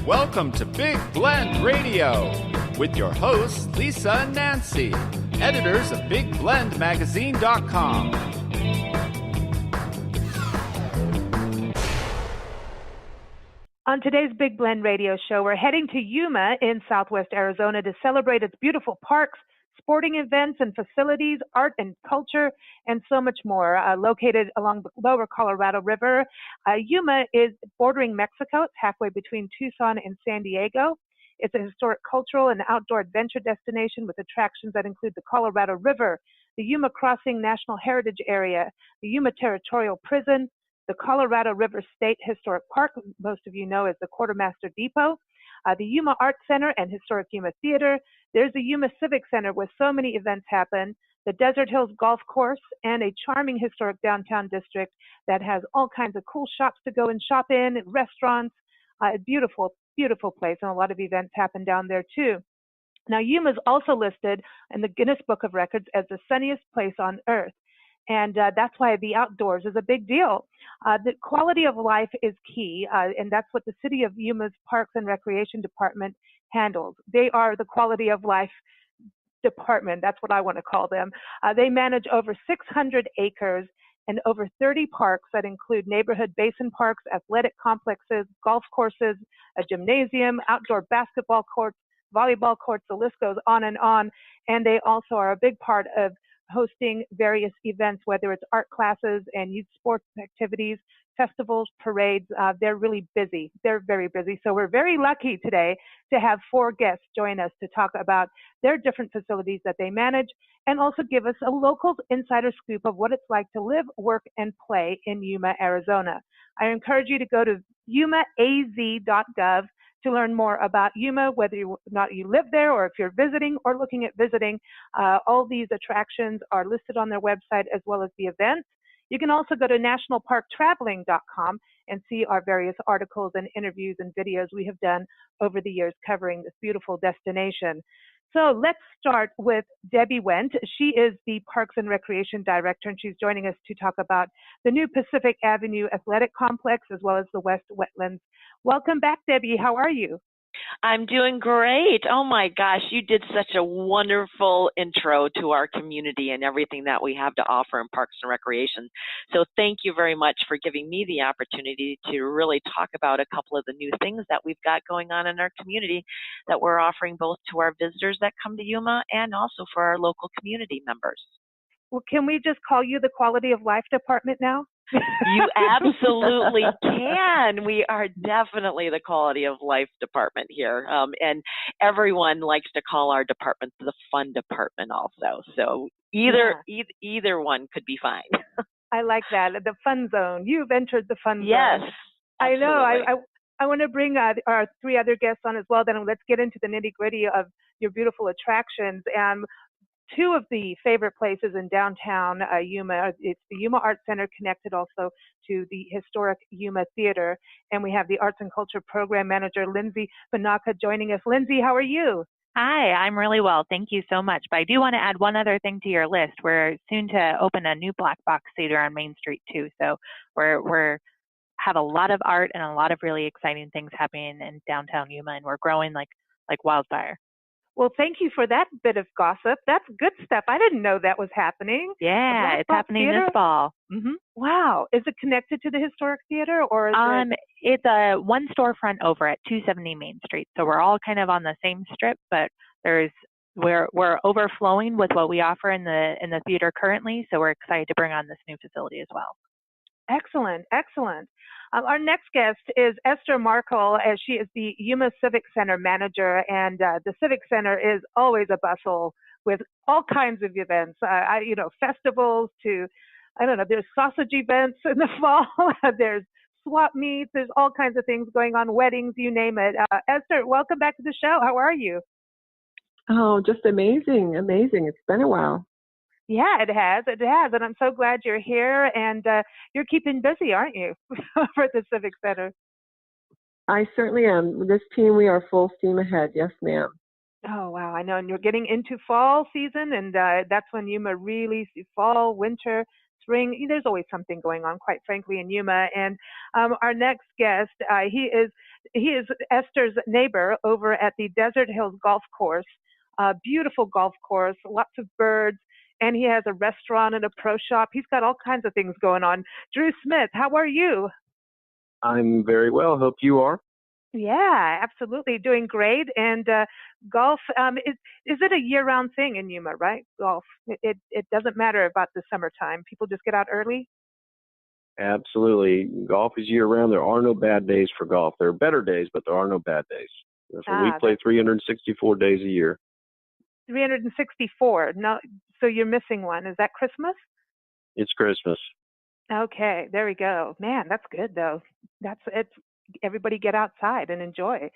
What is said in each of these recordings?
Welcome to Big Blend Radio with your hosts, Lisa and Nancy, editors of BigBlendMagazine.com. On today's Big Blend Radio show, we're heading to Yuma in southwest Arizona to celebrate its beautiful parks, sporting events and facilities, art and culture, and so much more. Located along the lower Colorado River, Yuma is bordering Mexico. It's halfway between Tucson and San Diego. It's a historic cultural and outdoor adventure destination with attractions that include the Colorado River, the Yuma Crossing National Heritage Area, the Yuma Territorial Prison, the Colorado River State Historic Park, most of you know as the Quartermaster Depot, the yuma-art-center and historic-yuma-theatre. There's the yuma-civic-center where so many events happen, the desert-hills-golf-course, and a charming historic downtown district that has all kinds of cool shops to go and shop in, restaurants, a beautiful, beautiful place, and a lot of events happen down there too. Now, Yuma is also listed in the Guinness Book of Records as the sunniest place on earth. And that's why the outdoors is a big deal. The quality of life is key, and that's what the City of Yuma's Parks and Recreation Department handles. They are the quality of life department. That's what I want to call them. They manage over 600 acres and over 30 parks that include neighborhood basin parks, athletic complexes, golf courses, a gymnasium, outdoor basketball courts, volleyball courts, the list goes on. And they also are a big part of hosting various events, whether it's art classes and youth sports activities, festivals, parades. They're really busy. They're very busy. So we're very lucky today to have 4 guests join us to talk about their different facilities that they manage and also give us a local insider scoop of what it's like to live, work, and play in Yuma, Arizona. I encourage you to go to yuma-az.gov to learn more about Yuma, whether or not you live there or if you're visiting or looking at visiting. All these attractions are listed on their website as well as the events. You can also go to nationalparktraveling.com and see our various articles and interviews and videos we have done over the years covering this beautiful destination. So let's start with Debbie Wendt. She is the Parks and Recreation Director, and she's joining us to talk about the new Pacific Avenue Athletic Complex as well as the West Wetlands. Welcome back, Debbie. How are you? I'm doing great. Oh my gosh, you did such a wonderful intro to our community and everything that we have to offer in Parks and Recreation. So thank you very much for giving me the opportunity to really talk about a couple of the new things that we've got going on in our community that we're offering both to our visitors that come to Yuma and also for our local community members. Well, can we just call you the Quality of Life Department now? You absolutely can. We are definitely the Quality of Life Department here. And everyone likes to call our department the Fun Department also. So either one could be fine. I like that. The fun zone. You've entered the fun zone. Yes. I know. I want to bring our 3 other guests on as well. Then let's get into the nitty-gritty of your beautiful attractions. And 2 of the favorite places in downtown Yuma, it's the Yuma-art-center connected also to the historic-yuma-theatre. And we have the Arts and Culture Program Manager, Lindsay Banaka, joining us. Lindsay, how are you? Hi, I'm really well. Thank you so much. But I do want to add one other thing to your list. We're soon to open a new black box theater on Main Street too. So we're have a lot of art and a lot of really exciting things happening in downtown Yuma, and we're growing like wildfire. Well, thank you for that bit of gossip. That's good stuff. I didn't know that was happening. Yeah, it's happening this fall. Mm-hmm. Wow. Is it connected to the Historic Theater or is it's a one storefront over at 270 Main Street. So we're all kind of on the same strip, but we're overflowing with what we offer in the theater currently. So we're excited to bring on this new facility as well. Excellent, excellent. Our next guest is Esther Markle, as she is the Yuma Civic Center manager, and the Civic Center is always a bustle with all kinds of events, festivals to, there's sausage events in the fall, there's swap meets, there's all kinds of things going on, weddings, you name it. Esther, welcome back to the show. How are you? Oh, just amazing. It's been a while. Yeah, it has. And I'm so glad you're here and you're keeping busy, aren't you, for the Civic Center? I certainly am. This team, we are full steam ahead. Yes, ma'am. Oh, wow. I know. And you're getting into fall season, and that's when Yuma really, fall, winter, spring. There's always something going on, quite frankly, in Yuma. And our next guest, he is He is Esther's neighbor over at the Desert Hills Golf Course, beautiful golf course, lots of birds, and he has a restaurant and a pro shop. He's got all kinds of things going on. Drew Smith, how are you? I'm very well. Hope you are. Yeah, absolutely. Doing great. And golf, is it a year-round thing in Yuma, right? Golf. It doesn't matter about the summertime. People just get out early? Absolutely. Golf is year-round. There are no bad days for golf. There are better days, but there are no bad days. So we play 364 days a year. 364. No, so you're missing one. Is that Christmas? It's Christmas. Okay, there we go. Man, that's good, though. It's everybody get outside and enjoy.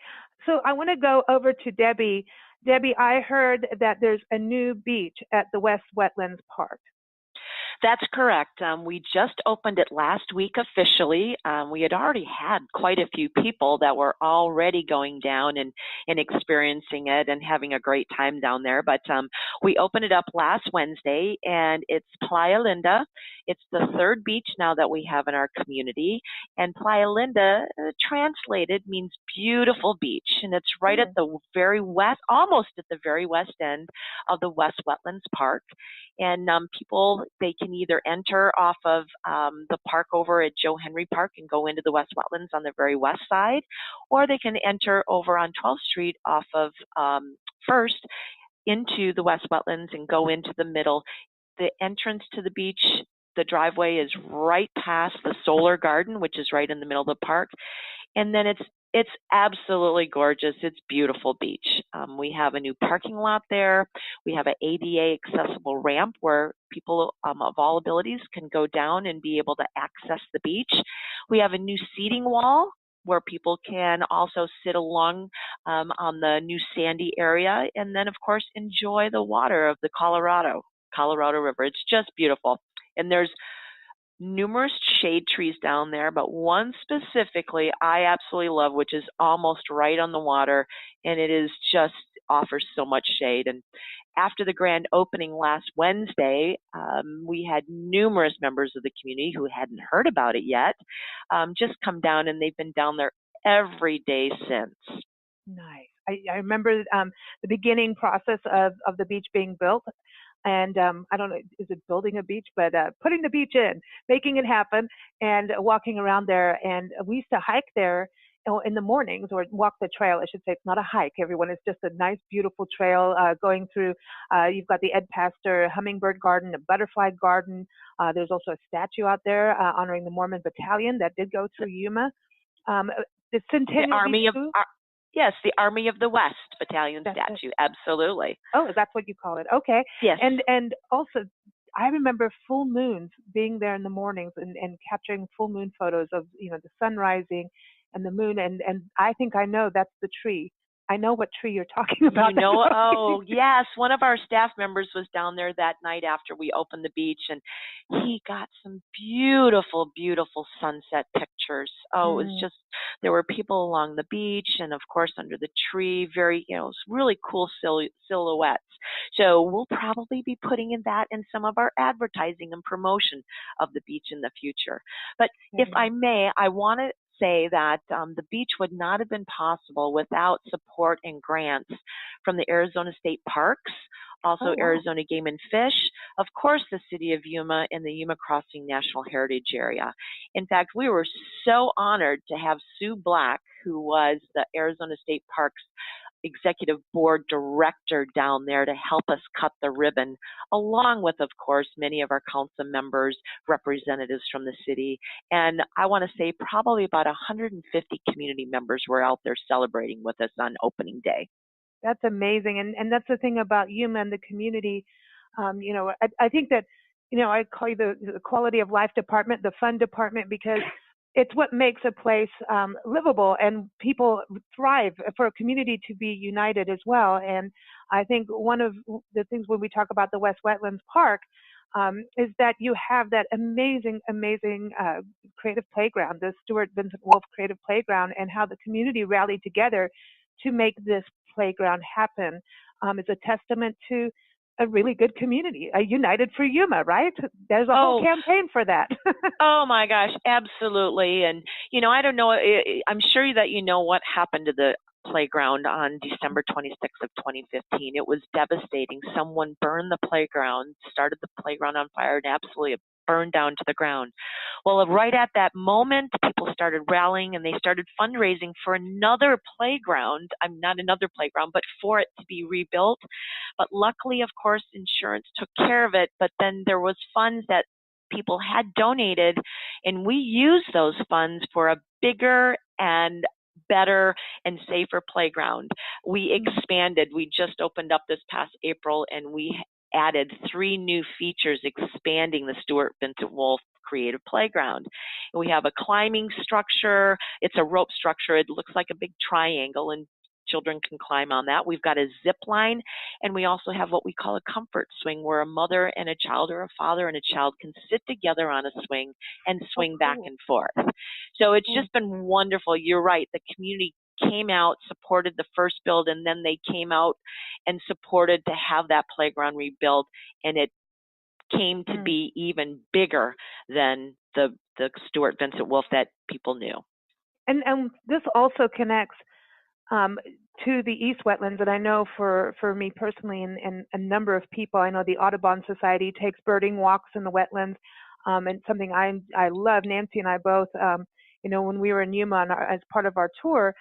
So I want to go over to Debbie. Debbie, I heard that there's a new beach at the West Wetlands Park. That's correct. We just opened it last week officially. We had already had quite a few people that were already going down and experiencing it and having a great time down there. But we opened it up last Wednesday, and it's Playa Linda. It's the third beach now that we have in our community. And Playa Linda, translated, means beautiful beach. And it's right at the very west, almost at the very west end of the West Wetlands Park. And people, they can either enter off of the park over at Joe Henry Park and go into the West Wetlands on the very west side, or they can enter over on 12th Street off of First into the West Wetlands and go into the middle. The entrance to the beach, the driveway is right past the Solar Garden, which is right in the middle of the park. And then it's absolutely gorgeous. It's beautiful beach. We have a new parking lot there. We have an ADA accessible ramp where people of all abilities can go down and be able to access the beach. We have a new seating wall where people can also sit along on the new sandy area, and then, of course, enjoy the water of the Colorado River. It's just beautiful. And there's numerous shade trees down there, but one specifically I absolutely love, which is almost right on the water, and it is just offers so much shade. And after the grand opening last Wednesday, we had numerous members of the community who hadn't heard about it yet just come down, and they've been down there every day since. Nice. I remember the beginning process of the beach being built. And I don't know, is it building a beach? But putting the beach in, making it happen, and walking around there. And we used to hike there in the mornings, or walk the trail, I should say. It's not a hike, everyone. It's just a nice, beautiful trail going through. You've got the Ed Pastor Hummingbird Garden, a butterfly garden. There's also a statue out there honoring the Mormon Battalion that did go through Yuma. The Centennial Army of... Yes, the Army of the West Battalion statue. Absolutely. Oh, that's what you call it. Okay. Yes. And also, I remember full moons, being there in the mornings and capturing full moon photos of, the sun rising and the moon. And I think I know that's the tree. I know what tree you're talking about. Oh, yes. One of our staff members was down there that night after we opened the beach, and he got some beautiful, beautiful sunset pictures. Oh, it was just, there were people along the beach and, of course, under the tree, very, really cool silhouettes. So we'll probably be putting in that in some of our advertising and promotion of the beach in the future. But if I may, I want to say that the beach would not have been possible without support and grants from the Arizona State Parks, also Arizona Game and Fish, of course the City of Yuma, and the Yuma Crossing National Heritage Area. In fact, we were so honored to have Sue Black, who was the Arizona State Parks Executive Board Director down there, to help us cut the ribbon, along with, of course, many of our council members, representatives from the city. And I want to say probably about 150 community members were out there celebrating with us on opening day. That's amazing. And that's the thing about Yuma and the community. I think that, I call you the quality of life department, the fun department, because it's what makes a place livable, and people thrive for a community to be united as well. And I think one of the things when we talk about the West Wetlands Park is that you have that amazing creative playground, the Stuart Vincent Wolf Creative Playground, and how the community rallied together to make this playground happen. It's a testament to a really good community, a United for Yuma, right? There's a whole campaign for that. Oh my gosh, absolutely. And, I don't know, I'm sure that you know what happened to the playground on December 26th of 2015. It was devastating. Someone burned the playground, started the playground on fire, and absolutely burned down to the ground. Well, right at that moment, people started rallying and they started fundraising for another playground. Not another playground, but for it to be rebuilt. But luckily, of course, insurance took care of it. But then there was funds that people had donated, and we used those funds for a bigger and better and safer playground. We expanded. We just opened up this past April, and we added 3 new features expanding the Stuart Vincent Wolf Creative Playground. And we have a climbing structure. It's a rope structure. It looks like a big triangle, and children can climb on that. We've got a zip line, and we also have what we call a comfort swing, where a mother and a child or a father and a child can sit together on a swing and swing back and forth. So it's just been wonderful. You're right. The community came out, supported the first build, and then they came out and supported to have that playground rebuilt, and it came to be even bigger than the Stuart Vincent Wolf that people knew. And this also connects to the East Wetlands, and I know for me personally and a number of people, I know the Audubon Society takes birding walks in the wetlands, and something I love. Nancy and I both, when we were in Yuma as part of our tour,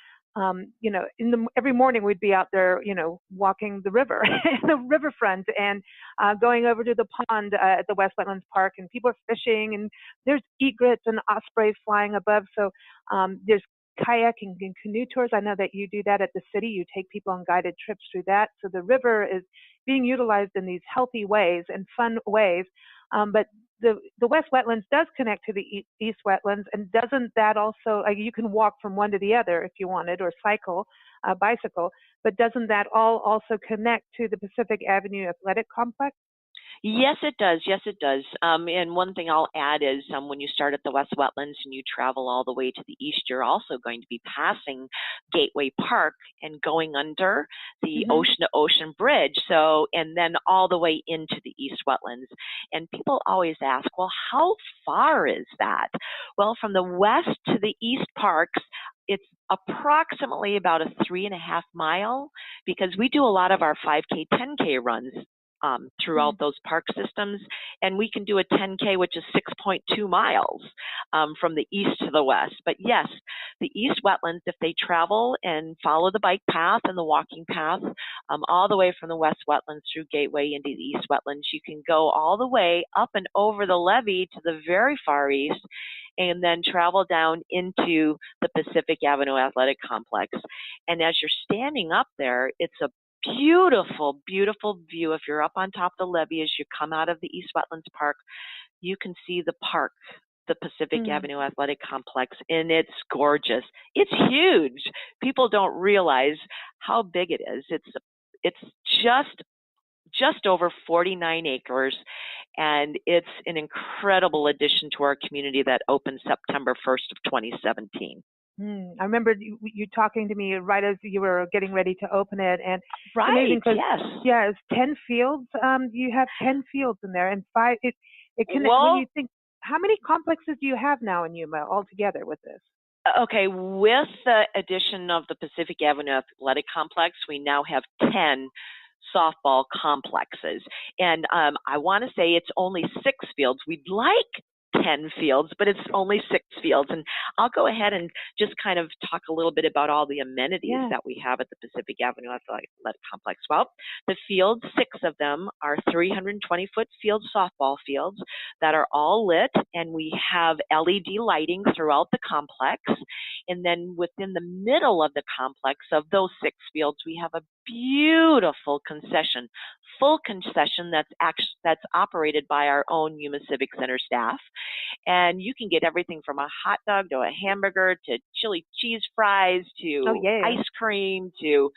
every morning we'd be out there, walking the river, the riverfront, and going over to the pond at the West-Wetlands Park, and people are fishing, and there's egrets and ospreys flying above. So there's kayaking and canoe tours. I know that you do that at the city. You take people on guided trips through that. So the river is being utilized in these healthy ways and fun ways. But the West Wetlands does connect to the East Wetlands, and doesn't that also, you can walk from one to the other if you wanted, or bicycle, but doesn't that all also connect to the Pacific Avenue Athletic Complex? Yes, it does. Yes, it does. And one thing I'll add is when you start at the West Wetlands and you travel all the way to the east, you're also going to be passing Gateway Park and going under the ocean-to-ocean bridge. So, and then all the way into the East Wetlands. And people always ask, well, how far is that? Well, from the west to the east parks, it's approximately about a 3.5 mile, because we do a lot of our 5K, 10K runs throughout those park systems, and we can do a 10K, which is 6.2 miles from the east to the west. But yes, the East Wetlands, if they travel and follow the bike path and the walking path all the way from the West Wetlands through Gateway into the East Wetlands, you can go all the way up and over the levee to the very far east, and then travel down into the Pacific Avenue Athletic Complex. And as you're standing up there, it's a beautiful, beautiful view. If you're up on top of the levee as you come out of the East Wetlands Park, you can see the park, the Pacific Avenue Athletic Complex, and it's gorgeous. It's huge. People don't realize how big it is. It's just over 49 acres, and it's an incredible addition to our community that opened September 1st of 2017. I remember you talking to me right as you were getting ready to open it, and right, it's 10 fields. You have 10 fields in there, and 5. It can. Well, when you think, how many complexes do you have now in Yuma altogether with this? Okay, with the addition of the Pacific Avenue Athletic Complex, we now have 10 softball complexes, and I want to say it's only 6 fields. We'd like 10 fields, but it's only 6 fields. And I'll go ahead and just kind of talk a little bit about all the amenities that we have at the Pacific Avenue Athletic Complex. Well, the fields, 6 of them, are 320-foot field softball fields that are all lit, and we have LED lighting throughout the complex. And then within the middle of the complex of those 6 fields, we have a beautiful concession, full concession that's operated by our own Yuma-Civic-Center staff. And you can get everything from a hot dog to a hamburger to chili cheese fries to ice cream to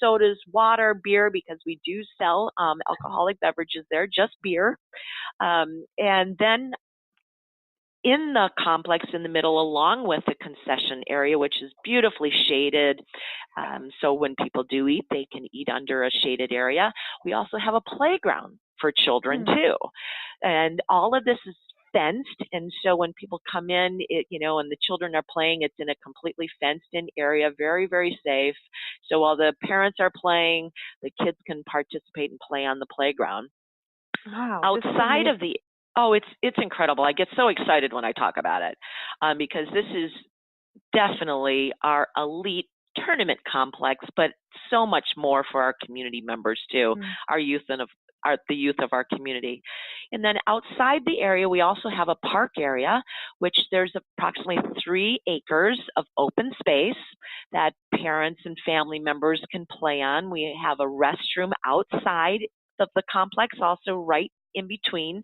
sodas, water, beer, because we do sell alcoholic beverages there, just beer. And then in the complex in the middle, along with the concession area, which is beautifully shaded. So when people do eat, they can eat under a shaded area. We also have a playground for children too. And all of this is fenced, and so when people come in, and the children are playing, it's in a completely fenced-in area, very, very safe. So while the parents are playing, the kids can participate and play on the playground. Wow! Outside of the it's incredible. I get so excited when I talk about it because this is definitely our elite tournament complex, but so much more for our community members too, our youth and the youth of our community. And then outside the area, we also have a park area, which there's approximately 3 acres of open space that parents and family members can play on. We have a restroom outside of the complex, also right in between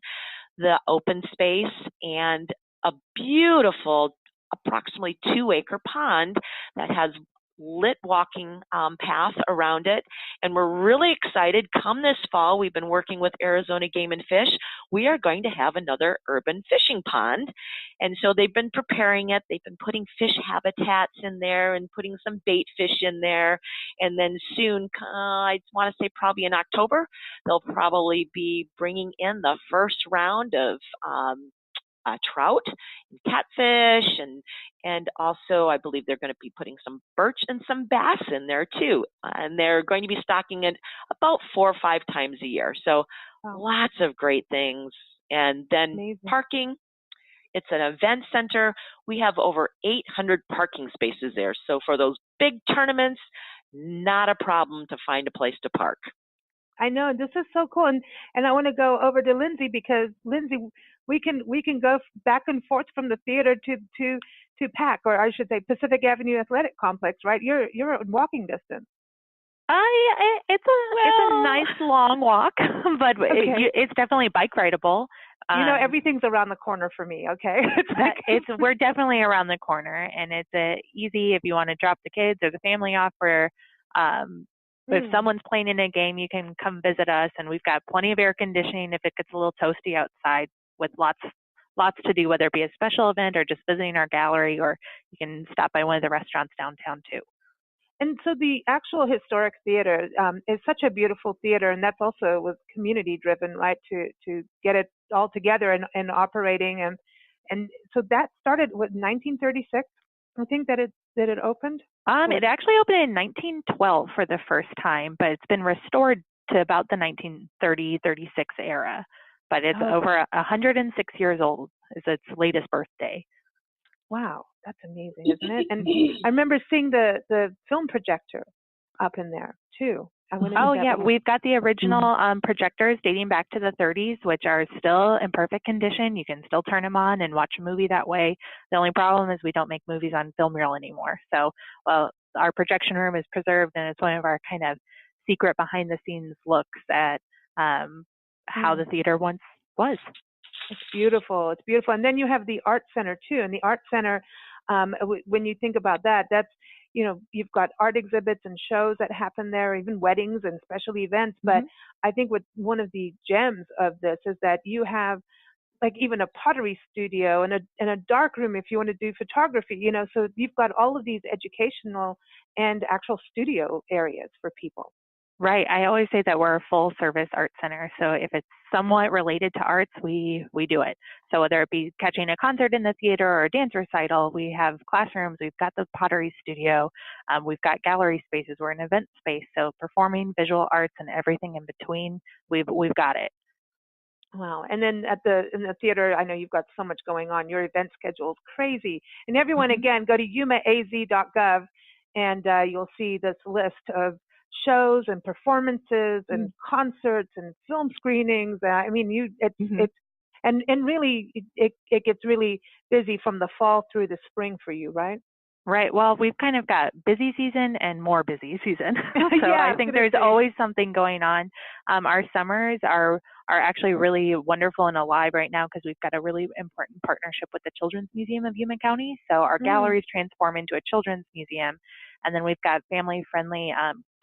the open space, and a beautiful, approximately 2-acre pond that has lit walking path around it. And we're really excited. Come this fall, we've been working with Arizona Game and Fish. We are going to have another urban fishing pond. And so they've been preparing it. They've been putting fish habitats in there and putting some bait fish in there. And then soon, I want to say probably in October, they'll probably be bringing in the first round of trout and catfish, and also I believe they're going to be putting some birch and some bass in there too. And they're going to be stocking it about 4 or 5 times a year. So lots of great things. And then parking. It's an event center. We have over 800 parking spaces there. So for those big tournaments, not a problem to find a place to park. I know, this is so cool, and I want to go over to Lindsay, because Lindsay, we can go back and forth from the theater to PAC, or I should say Pacific Avenue Athletic Complex, right? You're in walking distance. It's a nice long walk, but it's definitely bike rideable. Everything's around the corner for me. Okay, we're definitely around the corner, and it's easy if you want to drop the kids or the family off. If someone's playing in a game, you can come visit us, and we've got plenty of air conditioning if it gets a little toasty outside, with lots to do, whether it be a special event or just visiting our gallery, or you can stop by one of the restaurants downtown too. And so the actual historic theater is such a beautiful theater, and that's also was community driven, right? To get it all together and operating, and so that started with 1936. I think that it opened. It actually opened in 1912 for the first time, but it's been restored to about the 1930-36 era. But it's over 106 years old. Is its latest birthday. Wow, that's amazing, isn't it? And I remember seeing the film projector up in there too. We've got the original projectors dating back to the 30s, which are still in perfect condition. You can still turn them on and watch a movie that way. The only problem is we don't make movies on film reel anymore. So, our projection room is preserved, and it's one of our kind of secret behind-the-scenes looks at how the theater once was. It's beautiful. It's beautiful. And then you have the art center too. And the art center, when you think about that, that's, you've got art exhibits and shows that happen there, even weddings and special events. But I think one of the gems of this is that you have like even a pottery studio and a dark room if you want to do photography, so you've got all of these educational and actual studio areas for people. Right. I always say that we're a full service art center. So if it's somewhat related to arts, we do it. So whether it be catching a concert in the theater or a dance recital, we have classrooms, we've got the pottery studio, we've got gallery spaces, we're an event space. So performing, visual arts, and everything in between, we've got it. Wow. And then in the theater, I know you've got so much going on. Your event schedule is crazy. And everyone, again, go to yuma-az.gov and you'll see this list of shows and performances and concerts and film screenings. I mean, and really it gets really busy from the fall through the spring for you, right? Right. Well, we've kind of got busy season and more busy season. So I think there's always something going on. Our summers are are actually really wonderful and alive right now because we've got a really important partnership with the Children's Museum of Yuma County. So our galleries transform into a children's museum. And then we've got family-friendly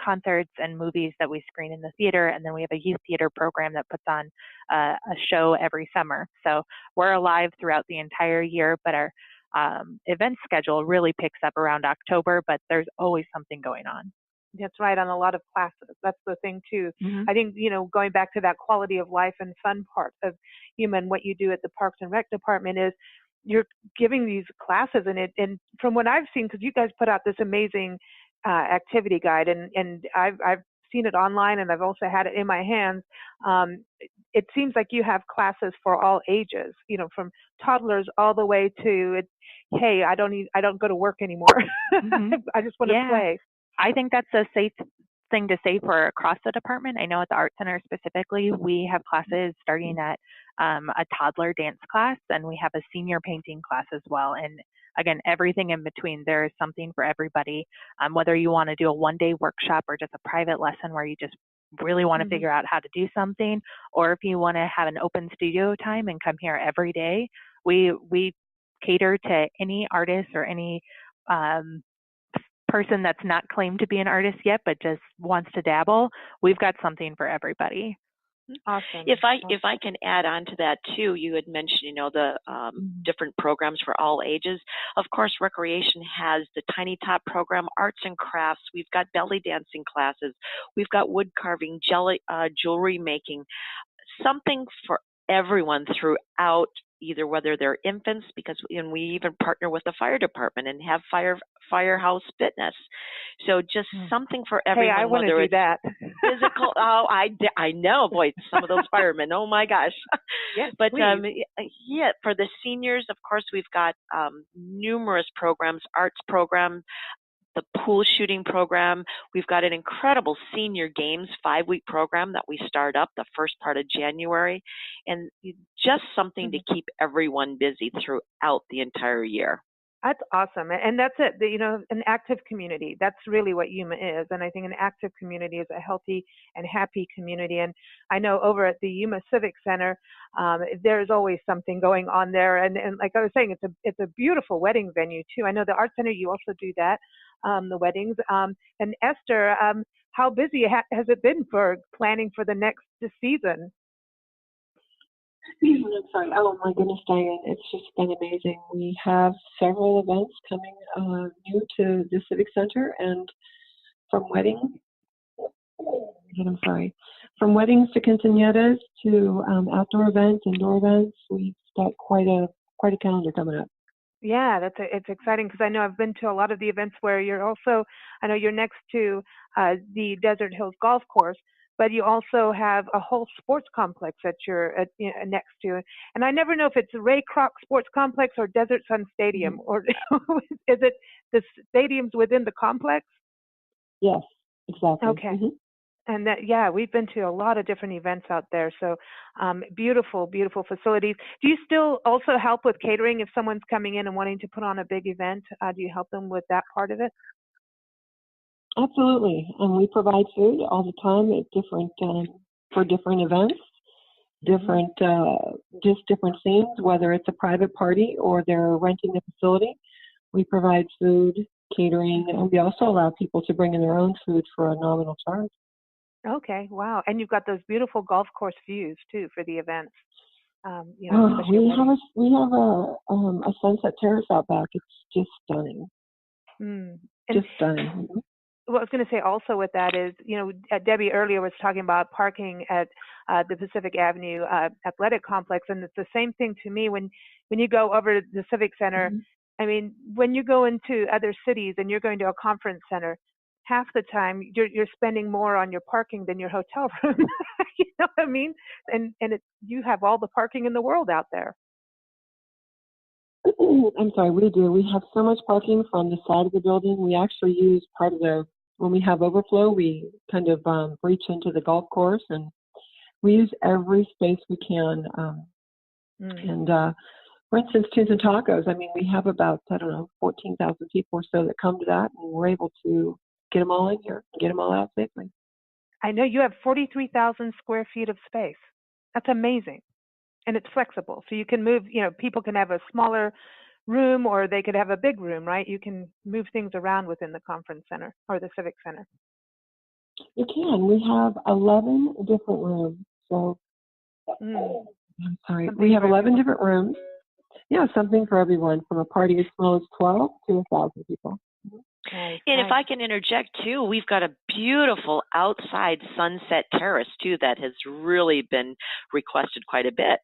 concerts and movies that we screen in the theater. And then we have a youth theater program that puts on a show every summer. So we're alive throughout the entire year, but our event schedule really picks up around October, but there's always something going on. That's right, on a lot of classes. That's the thing, too. I think, going back to that quality of life and fun part of Yuma and what you do at the Parks and Rec Department is you're giving these classes, and from what I've seen, because you guys put out this amazing activity guide, and I've seen it online, and I've also had it in my hands. It seems like you have classes for all ages, from toddlers all the way to, hey, I don't go to work anymore. I just want to play. I think that's a safe thing to say for across the department. I know at the Art Center specifically, we have classes starting at a toddler dance class, and we have a senior painting class as well. And again, everything in between, there is something for everybody. Whether you want to do a one-day workshop or just a private lesson where you just really want to figure out how to do something, or if you want to have an open studio time and come here every day, we cater to any artist or any person that's not claimed to be an artist yet but just wants to dabble. We've got something for everybody. Awesome. If I can add on to that too, you had mentioned the different programs for all ages. Of course, recreation has the Tiny Top program, arts and crafts. We've got belly dancing classes. We've got wood carving, jewelry making, something for everyone throughout, either whether they're infants, because we even partner with the fire department and have firehouse fitness. So just something for everyone. Hey, I want to do that. Physical. Oh, I know, boy, some of those firemen. Oh my gosh. Yes, but please. for the seniors, of course, we've got numerous programs, arts programs, the pool shooting program. We've got an incredible senior games 5-week program that we start up the first part of January, and just something to keep everyone busy throughout the entire year. That's awesome. And that's it. An active community. That's really what Yuma is. And I think an active community is a healthy and happy community. And I know over at the yuma-civic-center, there's always something going on there. And like I was saying, it's a beautiful wedding venue too. I know the Art Center, you also do that, the weddings. And Esther, how busy has it been for planning for the next season? I'm sorry. Oh my goodness, Diane, it's just been amazing. We have several events coming new to the Civic Center, and from weddings to quinceañeras to outdoor events, indoor events. We've got quite a calendar coming up. Yeah, it's exciting because I know I've been to a lot of the events where I know you're next to the Desert Hills Golf Course, but you also have a whole sports complex that you're next to. And I never know if it's Ray Kroc Sports Complex or Desert Sun Stadium, or is it the stadiums within the complex? Yes, exactly. Okay. And we've been to a lot of different events out there. So beautiful, beautiful facilities. Do you still also help with catering if someone's coming in and wanting to put on a big event? Do you help them with that part of it? Absolutely. We provide food all the time at for different events, different themes, whether it's a private party or they're renting the facility. We provide food, catering, and we also allow people to bring in their own food for a nominal charge. Okay, wow. And you've got those beautiful golf course views too for the events. We have a sunset terrace out back. It's just stunning. Just stunning. What I was going to say also with that is, Debbie earlier was talking about parking at the Pacific Avenue Athletic Complex, and it's the same thing to me when you go over to the Civic Center. I mean, when you go into other cities and you're going to a conference center, half the time you're spending more on your parking than your hotel room. You know what I mean? And you have all the parking in the world out there. I'm sorry, we do. We have so much parking from the side of the building. We actually use part of when we have overflow, we kind of reach into the golf course, and we use every space we can. And for instance, Tunes and Tacos, I mean, we have about, 14,000 people or so that come to that, and we're able to get them all in here and get them all out safely. I know you have 43,000 square feet of space. That's amazing. And it's flexible. So you can move, people can have a smaller room or they could have a big room, right? You can move things around within the conference center or the civic center. You can. We have 11 different rooms. So, I'm sorry. Something We have for 11 everyone. different rooms. Yeah, something for everyone, from a party as small as 12 to 1,000 people. Nice, And nice. if I can interject too, we've got a beautiful outside sunset terrace too that has really been requested quite a bit.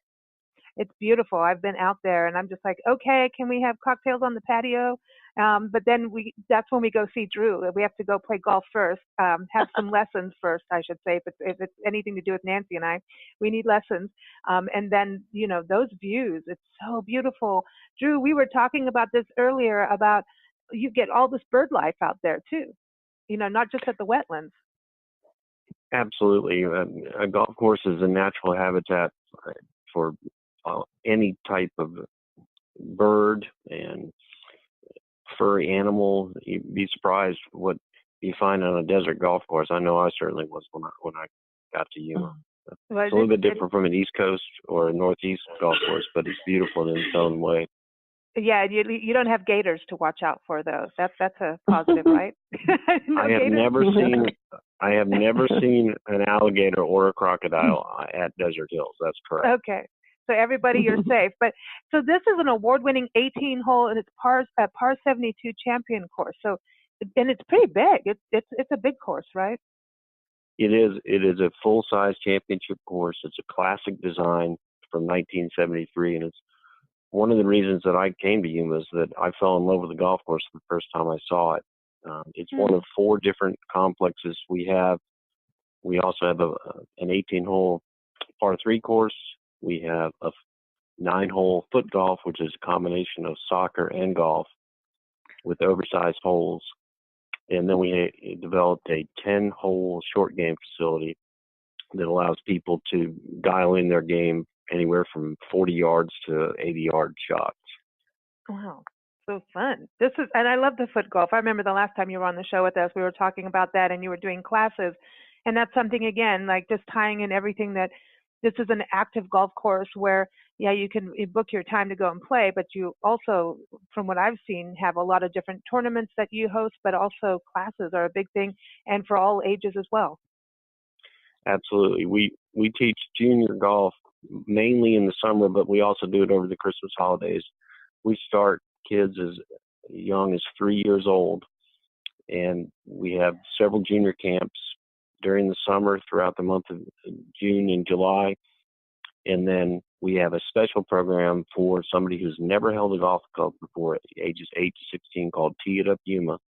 It's beautiful. I've been out there and I'm just like, okay, can we have cocktails on the patio? But then that's when we go see Drew. We have to go play golf first, have some lessons first, I should say. If it's anything to do with Nancy and I, we need lessons. And then, those views, it's so beautiful. Drew, we were talking about this earlier about you get all this bird life out there too, not just at the wetlands. Absolutely. A golf course is a natural habitat for any type of bird and furry animal. You'd be surprised what you find on a desert golf course. I know I certainly was when I got to Yuma. Well, it's a little bit different from an East Coast or a Northeast golf course, but it's beautiful in its own way. Yeah, you don't have gators to watch out for, though. That's a positive, right? I have never seen an alligator or a crocodile at Desert Hills. That's correct. Okay, so everybody, you're safe. But so this is an award-winning 18-hole, and it's par 72 champion course. So, and it's pretty big. It's a big course, right? It is. It is a full-size championship course. It's a classic design from 1973, and it's one of the reasons that I came to Yuma is that I fell in love with the golf course the first time I saw it. It's one of 4 different complexes we have. We also have an 18-hole par 3 course. We have a 9-hole foot golf, which is a combination of soccer and golf with oversized holes. And then we developed a 10-hole short game facility that allows people to dial in their game anywhere from 40 yards to 80-yard shots. Wow, so fun. And I love the foot golf. I remember the last time you were on the show with us, we were talking about that and you were doing classes. And that's something, again, like just tying in everything that this is an active golf course where, yeah, you can book your time to go and play, but you also, from what I've seen, have a lot of different tournaments that you host, but also classes are a big thing and for all ages as well. Absolutely. We teach junior golf mainly in the summer, but we also do it over the Christmas holidays. We start kids as young as 3 years old, and we have several junior camps during the summer throughout the month of June and July. And then we have a special program for somebody who's never held a golf club before, ages 8 to 16, called Tee It Up Yuma.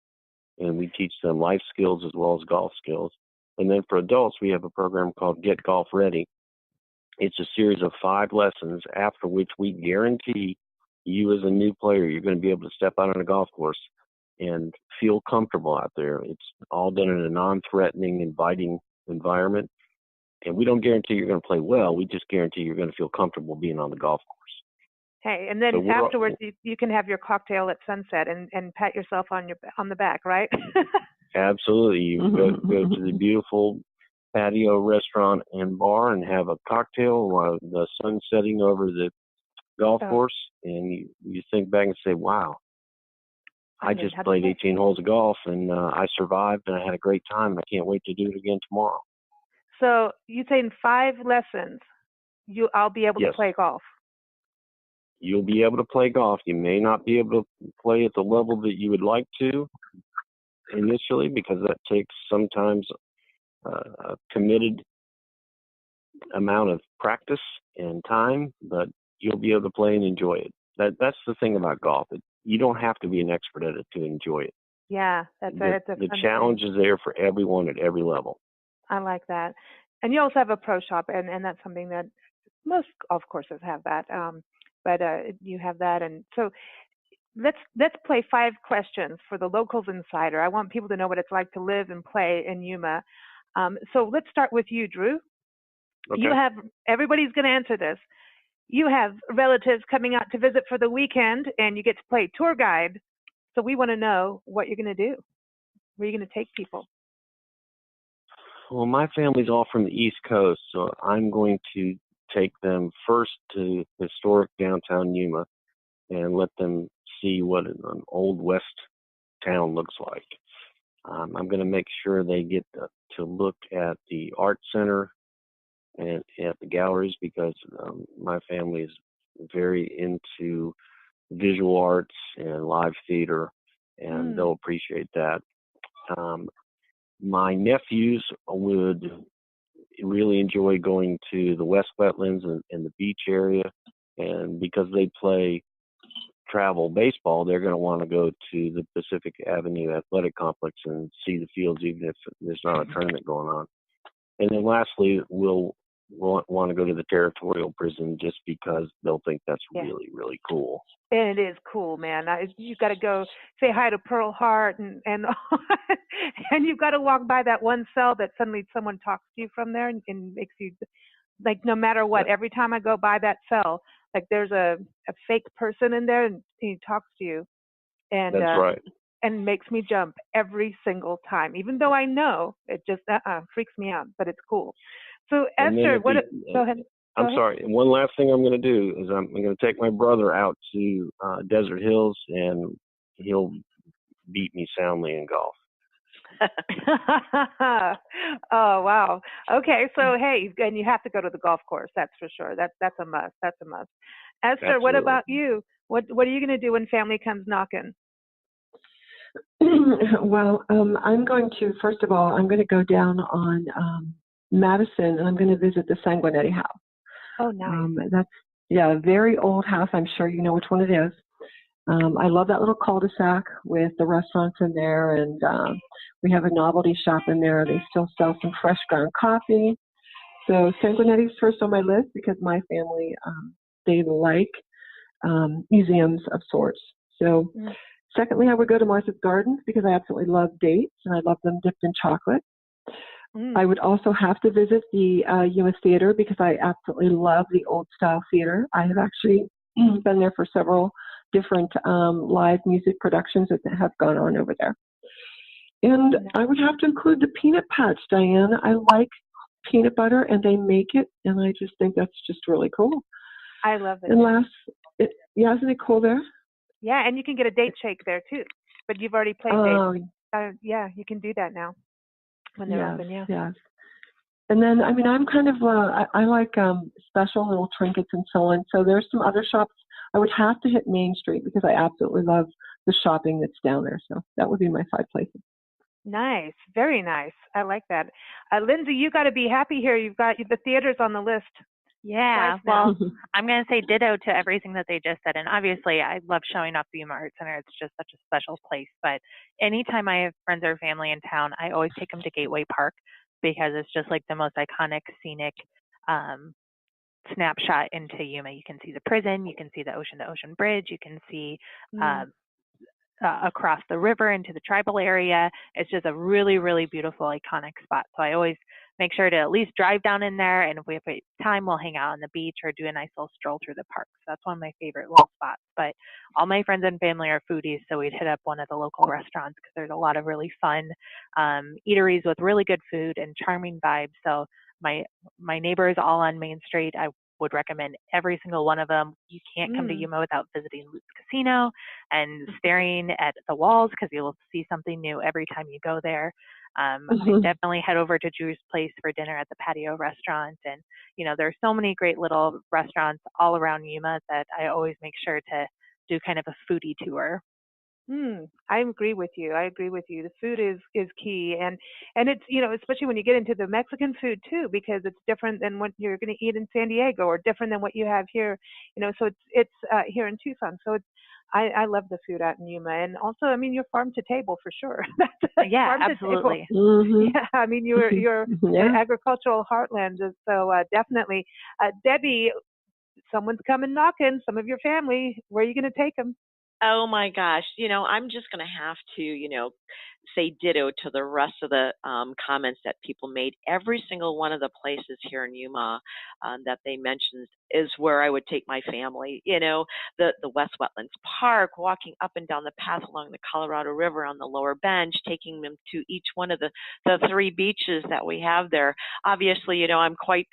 And we teach them life skills as well as golf skills. And then for adults, we have a program called Get Golf Ready. It's a series of 5 lessons, after which we guarantee you as a new player, you're going to be able to step out on a golf course and feel comfortable out there. It's all done in a non-threatening, inviting environment. And we don't guarantee you're going to play well. We just guarantee you're going to feel comfortable being on the golf course. Hey, and then so afterwards, you can have your cocktail at sunset and pat yourself on the back, right? Absolutely. You go to the beautiful patio restaurant and bar and have a cocktail while the sun's setting over the golf course, and you think back and say, wow, I just played 18 holes of golf and I survived and I had a great time and I can't wait to do it again tomorrow. So you say in 5 lessons, I'll be able to play golf. You'll be able to play golf. You may not be able to play at the level that you would like to initially, because that takes sometimes a committed amount of practice and time, but you'll be able to play and enjoy it. That's the thing about golf. You don't have to be an expert at it to enjoy it. Yeah, the challenge is there for everyone at every level. I like that. And you also have a pro shop, and that's something that most golf courses have that. But you have that, and so let's play 5 questions for the Locals Insider. I want people to know what it's like to live and play in Yuma. So let's start with you, Drew. Okay. Everybody's going to answer this. You have relatives coming out to visit for the weekend, and you get to play tour guide. So we want to know what you're going to do. Where are you going to take people? Well, my family's all from the East Coast, so I'm going to take them first to historic downtown Yuma and let them see what an old West town looks like. I'm going to make sure they get to look at the art center and at the galleries, because my family is very into visual arts and live theater, and they'll appreciate that. My nephews would really enjoy going to the West Wetlands and the beach area, and because they play travel baseball, they're going to want to go to the Pacific Avenue-Athletic-complex and see the fields, even if there's not a tournament going on. And then lastly, we'll want to go to the territorial prison, just because they'll think that's really, really cool. And it is cool, man. You've got to go say hi to Pearl Hart, and and you've got to walk by that one cell that suddenly someone talks to you from there and makes you, like, no matter what, every time I go by that cell, like, there's a fake person in there, and he talks to you. And that's right. And makes me jump every single time, even though I know it just freaks me out, but it's cool. So Esther, go ahead. I'm sorry. One last thing I'm going to do is I'm going to take my brother out to Desert Hills, and he'll beat me soundly in golf. Oh, wow. Okay, so hey, and you have to go to the golf course. That's for sure. That's a must. That's a must. Esther, Absolutely. What about you? What are you going to do when family comes knocking? Well, I'm going to, first of all, I'm going to go down on Madison, and I'm going to visit the Sanguinetti house. Oh, nice. That's, a very old house. I'm sure you know which one it is. I love that little cul-de-sac with the restaurants in there, and we have a novelty shop in there. They still sell some fresh ground coffee. So Sanguinetti's first on my list, because my family, they like museums of sorts. So secondly, I would go to Martha's Gardens, because I absolutely love dates, and I love them dipped in chocolate. I would also have to visit the Yuma Theater, because I absolutely love the old style theater. I have actually been there for several different live music productions that have gone on over there. And I would have to include the peanut patch, Diane. I like peanut butter, and they make it, and I just think that's just really cool. I love it. And isn't it cool there? Yeah, and you can get a date shake there too, but you've already played dates. You can do that now when they're open. Yes. And then, I'm kind of, I like special little trinkets and so on. So there's some other shops. I would have to hit Main Street, because I absolutely love the shopping that's down there. So that would be my 5 places. Nice. Very nice. I like that. Lindsay, you got to be happy here. You've got the theaters on the list. Yeah, well, I'm going to say ditto to everything that they just said. And obviously, I love showing off the yuma-art-center. It's just such a special place. But anytime I have friends or family in town, I always take them to Gateway Park, because it's just like the most iconic, scenic snapshot into Yuma. You can see the prison, you can see the ocean-to-ocean bridge, you can see across the river into the tribal area. It's just a really, really beautiful, iconic spot. So I always make sure to at least drive down in there, and if we have time, we'll hang out on the beach or do a nice little stroll through the park. So that's one of my favorite little spots. But all my friends and family are foodies, so we'd hit up one of the local restaurants, because there's a lot of really fun eateries with really good food and charming vibes. So my neighbors all on Main Street, I would recommend every single one of them. You can't come to Yuma without visiting Luke's Casino and staring at the walls, because you'll see something new every time you go there. I definitely head over to Drew's Place for dinner at the patio restaurant. And, there's so many great little restaurants all around Yuma that I always make sure to do kind of a foodie tour. I agree with you. The food is key, and it's, especially when you get into the Mexican food too, because it's different than what you're going to eat in San Diego, or different than what you have here. So it's here in Tucson. So I love the food out in Yuma, and also, you're farm to table for sure. Yeah, absolutely. Yeah, you're agricultural heartland. So definitely, Debbie, someone's coming knocking. Some of your family. Where are you going to take them? Oh my gosh, I'm just going to have to, say ditto to the rest of the comments that people made. Every single one of the places here in Yuma that they mentioned is where I would take my family. The West Wetlands Park, walking up and down the path along the Colorado River on the lower bench, taking them to each one of the 3 beaches that we have there. Obviously, I'm quite,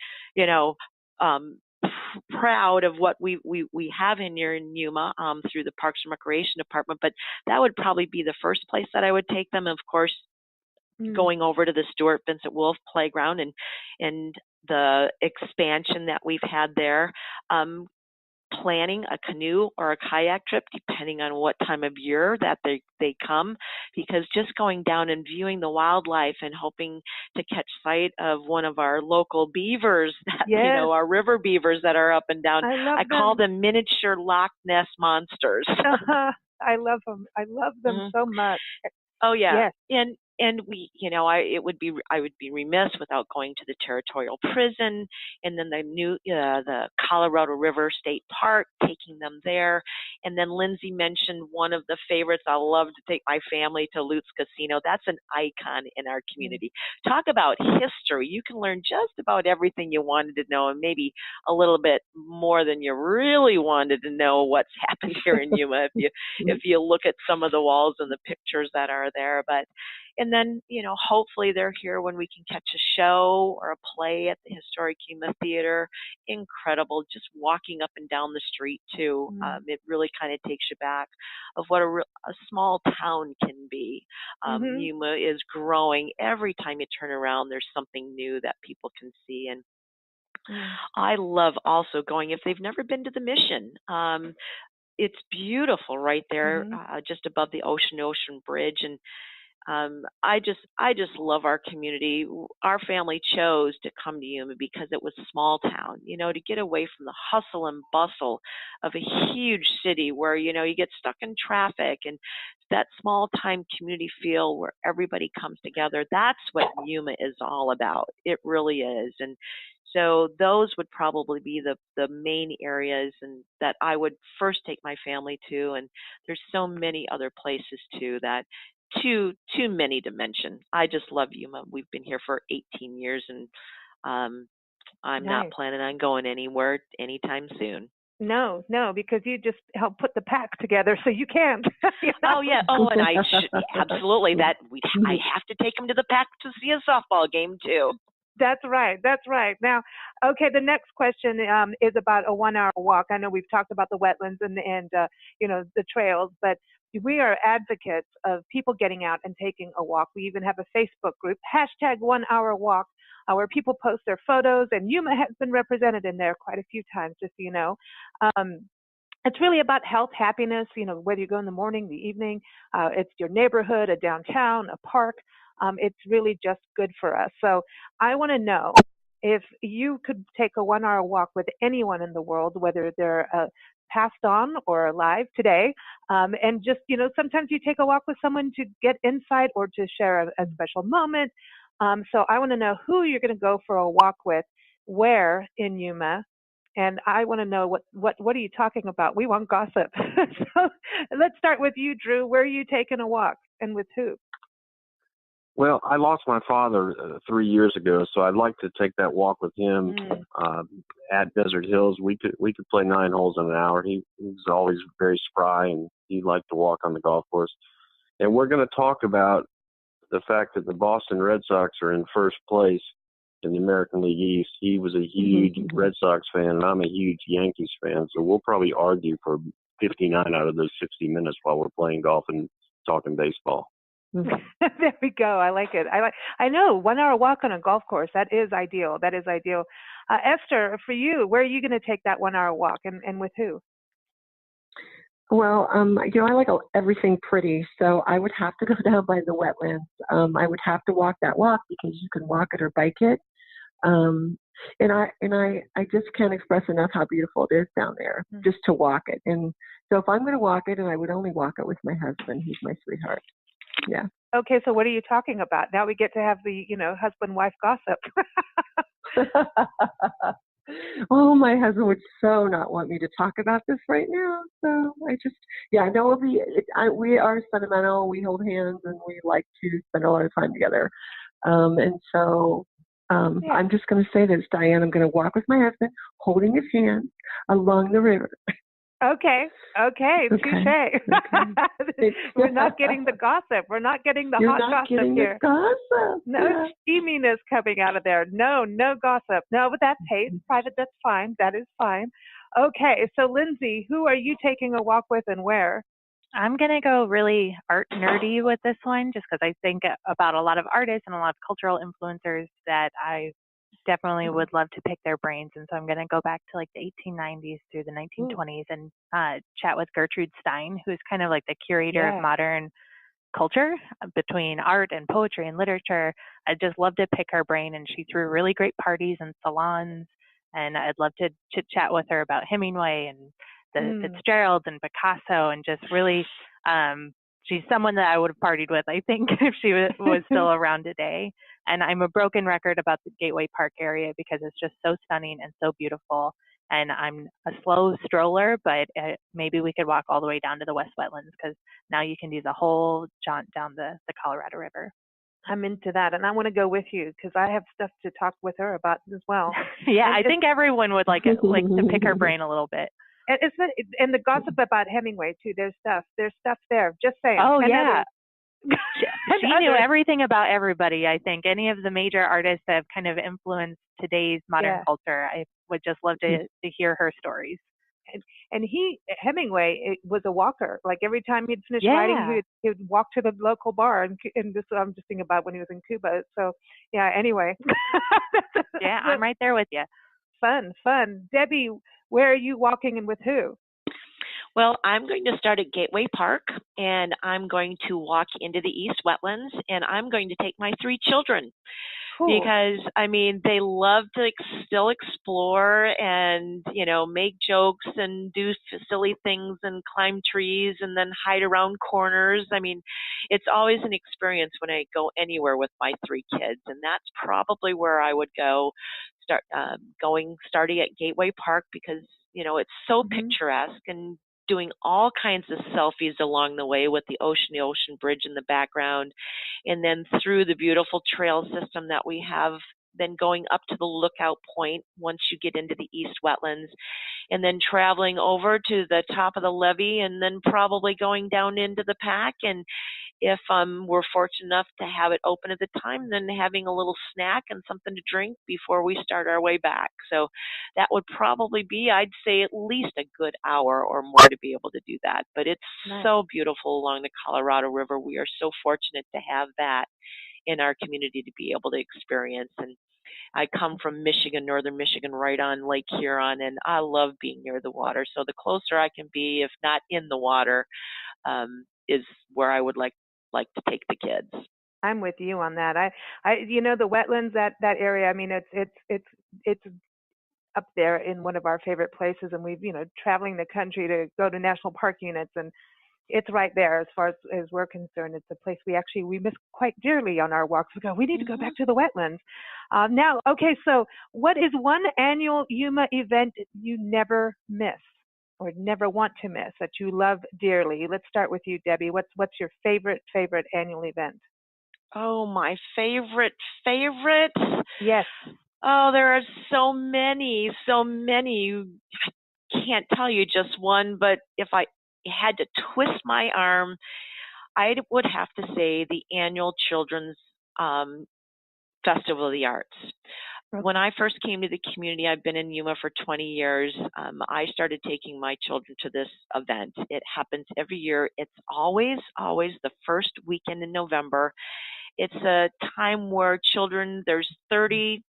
proud of what we have in here in Yuma through the Parks and Recreation Department, but that would probably be the first place that I would take them. Of course, going over to the Stuart Vincent Wolf Playground and the expansion that we've had there. Planning a canoe or a kayak trip, depending on what time of year that they come, because just going down and viewing the wildlife and hoping to catch sight of one of our local beavers, that, our river beavers that are up and down. I call them miniature Loch Ness monsters. I love them. I love them so much. Oh yeah. Yes. And we, I would be remiss without going to the territorial prison, and then the Colorado River State Park, taking them there. And then Lindsay mentioned one of the favorites. I love to take my family to Lutz Casino. That's an icon in our community. Talk about history. You can learn just about everything you wanted to know, and maybe a little bit more than you really wanted to know what's happened here in Yuma if you look at some of the walls and the pictures that are there. And then, hopefully they're here when we can catch a show or a play at the historic-yuma-theatre. Incredible, just walking up and down the street, too. It really kind of takes you back of what a small town can be. Yuma is growing. Every time you turn around, there's something new that people can see. And I love also going, if they've never been to the Mission, it's beautiful right there, just above the Ocean Bridge. And I just love our community. Our family chose to come to Yuma because it was a small town, to get away from the hustle and bustle of a huge city where, you get stuck in traffic, and that small time community feel where everybody comes together. That's what Yuma is all about. It really is. And so those would probably be the main areas and that I would first take my family to. And there's so many other places too that too many to mention. I just love Yuma. We've been here for 18 years, and I'm not planning on going anywhere anytime soon. No, because you just helped put the pack together, so you can't. Oh yeah. Oh, and I should absolutely I have to take them to the pack to see a softball game too. That's right. Now, okay, the next question is about a 1 hour walk. I know we've talked about the wetlands and the trails, but we are advocates of people getting out and taking a walk. We even have a Facebook group, #1HourWalk, where people post their photos, and Yuma has been represented in there quite a few times, just so you know. It's really about health, happiness, whether you go in the morning, the evening, it's your neighborhood, a downtown, a park. It's really just good for us. So I want to know if you could take a 1 hour walk with anyone in the world, whether they're passed on or alive today, and just, sometimes you take a walk with someone to get insight or to share a special moment. So I want to know who you're going to go for a walk with, where in Yuma, and I want to know what are you talking about? We want gossip. So let's start with you, Drew. Where are you taking a walk, and with who? Well, I lost my father 3 years ago, so I'd like to take that walk with him at Desert Hills. We could play 9 holes in an hour. He was always very spry, and he liked to walk on the golf course. And we're going to talk about the fact that the Boston Red Sox are in first place in the American League East. He was a huge Red Sox fan, and I'm a huge Yankees fan. So we'll probably argue for 59 out of those 60 minutes while we're playing golf and talking baseball. There we go. I like it. I know 1 hour walk on a golf course. That is ideal. Esther, for you, where are you going to take that 1 hour walk, and with who? Well, I like everything pretty, so I would have to go down by the wetlands. I would have to walk that walk because you can walk it or bike it. And I just can't express enough how beautiful it is down there just to walk it. And so if I'm going to walk it, and I would only walk it with my husband, he's my sweetheart. Yeah. Okay, so what are you talking about? Now we get to have the, husband-wife gossip. Oh, my husband would so not want me to talk about this right now. So we are sentimental. We hold hands, and we like to spend a lot of time together. And so I'm just going to say this, Diane. I'm going to walk with my husband, holding his hand along the river. Okay, touche. Okay. We're not getting the gossip. We're not getting the hot gossip here. You're not getting the gossip. No steaminess coming out of there. No gossip. No, but that's it's private. That's fine. That is fine. Okay, so Lindsay, who are you taking a walk with and where? I'm going to go really art nerdy with this one just because I think about a lot of artists and a lot of cultural influencers that I definitely would love to pick their brains. And so I'm going to go back to like the 1890s through the 1920s and chat with Gertrude Stein, who's kind of like the curator of modern culture between art and poetry and literature. I'd just love to pick her brain, and she threw really great parties and salons. And I'd love to chit chat with her about Hemingway and the Fitzgeralds and Picasso, and just really, she's someone that I would have partied with, I think, if she was still around today. And I'm a broken record about the Gateway Park area because it's just so stunning and so beautiful. And I'm a slow stroller, but maybe we could walk all the way down to the West Wetlands because now you can do the whole jaunt down the Colorado River. I'm into that, and I want to go with you because I have stuff to talk with her about as well. Yeah, I think everyone would like to pick her brain a little bit. And the gossip about Hemingway too. There's stuff there. Just saying. Oh yeah. She knew everything about everybody. I think any of the major artists that have kind of influenced today's modern culture. I would just love to hear her stories. And Hemingway was a walker. Like every time he'd finish writing, he'd walk to the local bar. And this I'm just thinking about when he was in Cuba. So yeah. Anyway. Yeah, I'm right there with you. Fun. Debbie, where are you walking and with who? Well, I'm going to start at Gateway Park, and I'm going to walk into the East Wetlands, and I'm going to take my 3 children. Cool. Because, I mean, they love to still explore and, make jokes and do silly things and climb trees and then hide around corners. I mean, it's always an experience when I go anywhere with my 3 kids, and that's probably where I would go, starting at Gateway Park because, it's so picturesque and doing all kinds of selfies along the way with the ocean bridge in the background, and then through the beautiful trail system that we have, then going up to the lookout point once you get into the East Wetlands, and then traveling over to the top of the levee, and then probably going down into the pack. And if we're fortunate enough to have it open at the time, then having a little snack and something to drink before we start our way back. So that would probably be, I'd say, at least a good hour or more to be able to do that. But it's so beautiful along the Colorado River. We are so fortunate to have that in our community to be able to experience. And I come from Michigan, northern Michigan, right on Lake Huron, and I love being near the water. So the closer I can be, if not in the water, is where I would like to take the kids. I'm with you on that. I the wetlands, that area. I mean, it's up there in one of our favorite places, and we've traveling the country to go to national park units, and it's right there as far as we're concerned. It's a place we miss quite dearly on our walks. We need to go back to the wetlands. Now, okay, so what is one annual Yuma event you never miss or never want to miss that you love dearly? Let's start with you, Debbie. What's your favorite annual event? Oh, my favorite? Yes. Oh, there are so many. I can't tell you just one, but if I had to twist my arm, I would have to say the annual Children's Festival of the Arts. When I first came to the community, I've been in Yuma for 20 years. I started taking my children to this event. It happens every year. It's always the first weekend in November. It's a time where there's 30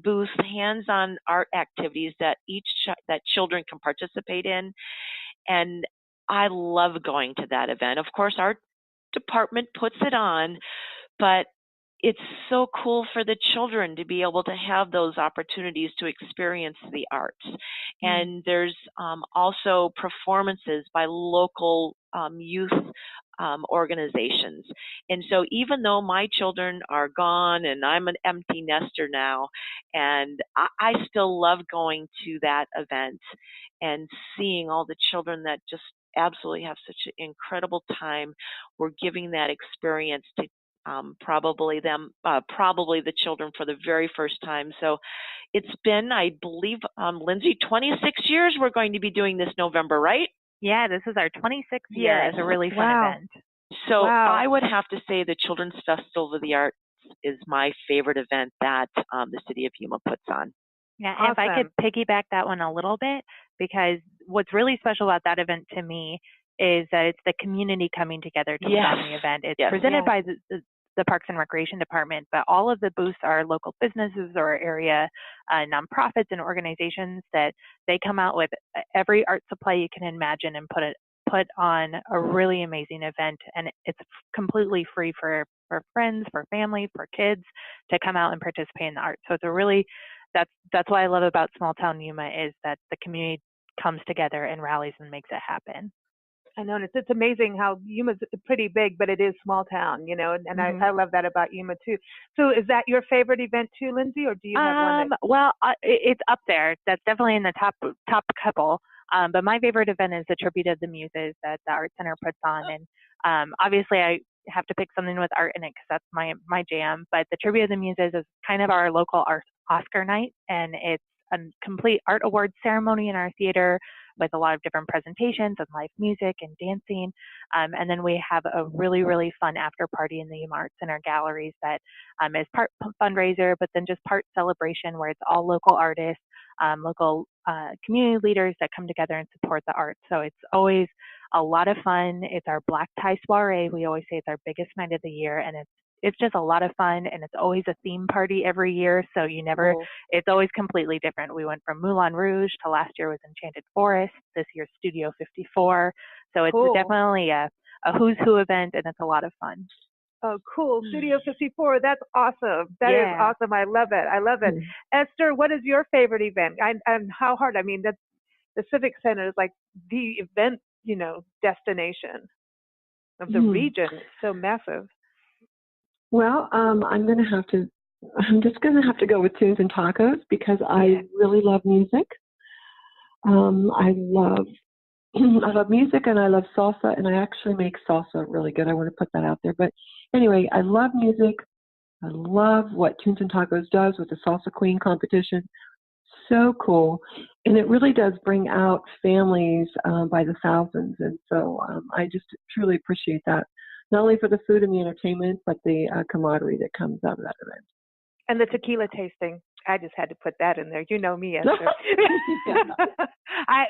booths, hands-on art activities that children can participate in. And I love going to that event. Of course, our department puts it on, but it's so cool for the children to be able to have those opportunities to experience the arts. And there's also performances by local youth organizations. And so even though my children are gone and I'm an empty nester now, and I still love going to that event and seeing all the children that just absolutely have such an incredible time. We're giving that experience to probably the children for the very first time. So it's been, I believe, Lindsay, 26 years we're going to be doing this November, right? Yeah, this is our 26th year. Yes. It's a really fun event. So I would have to say the Children's Festival of the Arts is my favorite event that the City of Yuma puts on. Yeah, and if I could piggyback that one a little bit, because what's really special about that event to me is that it's the community coming together to put on the event. It's presented by the Parks and Recreation Department, but all of the booths are local businesses or area nonprofits and organizations that they come out with every art supply you can imagine and put on a really amazing event. And it's completely free for friends, for family, for kids to come out and participate in the art. So it's a really, that's what I love about small town Yuma, is that the community comes together and rallies and makes it happen. I know, it's amazing how Yuma's pretty big, but it is small town, and I love that about Yuma too. So is that your favorite event too, Lindsay, or do you have one? Well, it's up there. That's definitely in the top couple. But my favorite event is the Tribute of the Muses that the Art Center puts on. And obviously I have to pick something with art in it because that's my jam. But the Tribute of the Muses is kind of our local art Oscar night, and it's a complete art awards ceremony in our theater with a lot of different presentations and live music and dancing. And then we have a really, really fun after party in the yuma-art-center galleries that is part fundraiser, but then just part celebration, where it's all local artists, local community leaders that come together and support the arts. So it's always a lot of fun. It's our black tie soiree. We always say it's our biggest night of the year, and it's just a lot of fun, and it's always a theme party every year, so it's always completely different. We went from Moulin Rouge to last year was Enchanted Forest, this year's Studio 54, so it's definitely a who's who event, and it's a lot of fun. Oh, cool. Studio 54, that's awesome. That is awesome. I love it. Esther, what is your favorite event? And how hard? I mean, that's the Civic Center is like the event, destination of the region. It's so massive. Well, I'm just going to have to go with Tunes and Tacos because I really love music. I love music, and I love salsa, and I actually make salsa really good. I want to put that out there. But anyway, I love music. I love what Tunes and Tacos does with the Salsa Queen competition. So cool. And it really does bring out families by the thousands. And so I just truly appreciate that. Not only for the food and the entertainment, but the camaraderie that comes out of that event. And the tequila tasting. I just had to put that in there. You know me, Esther.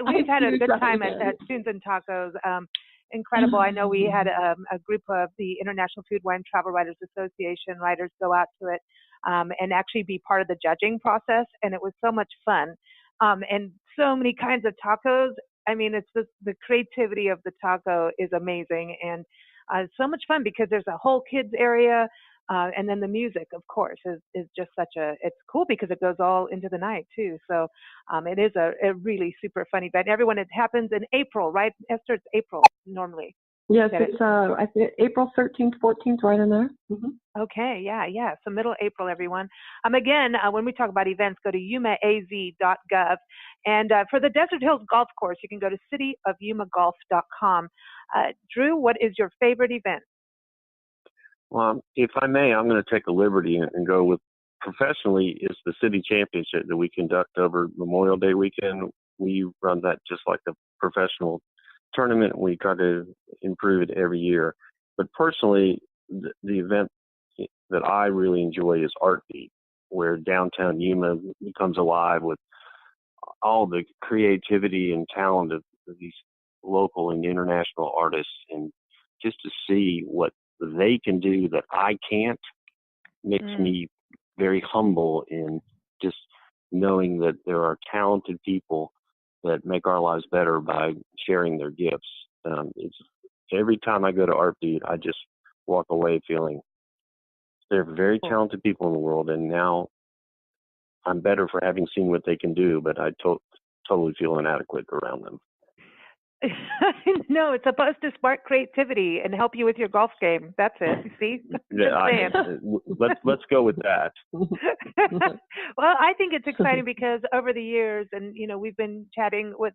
We've had a good time at Tunes and Tacos. Incredible. I know we had a group of the International Food, Wine, Travel Writers Association writers go out to it and actually be part of the judging process. And it was so much fun. And so many kinds of tacos. I mean, it's just the creativity of the taco is amazing. And so much fun because there's a whole kids area, and then the music, of course, is just it's cool because it goes all into the night too. So it is a really super fun event. It happens in April, right, Esther? It's April normally. Yes, it's I think April 13th, 14th, right in there. Mm-hmm. Okay, yeah. So middle April, everyone. Again, when we talk about events, go to yuma-az.gov. And for the Desert Hills Golf Course, you can go to city-of-yuma-golf.com. Drew, what is your favorite event? Well, if I may, I'm going to take a liberty and go with professionally is the city championship that we conduct over Memorial Day weekend. We run that just like a professional tournament. We try to improve it every year. But personally, the event that I really enjoy is Art Beat, where downtown Yuma becomes alive with all the creativity and talent of these local and international artists. And just to see what they can do that I can't makes me very humble in just knowing that there are talented people that make our lives better by sharing their gifts. It's every time I go to Art Beat, I just walk away feeling they're very talented people in the world, and now I'm better for having seen what they can do, but I totally feel inadequate around them. No, it's supposed to spark creativity and help you with your golf game. That's it. See? Let's go with that. Well, I think it's exciting because over the years, and we've been chatting with,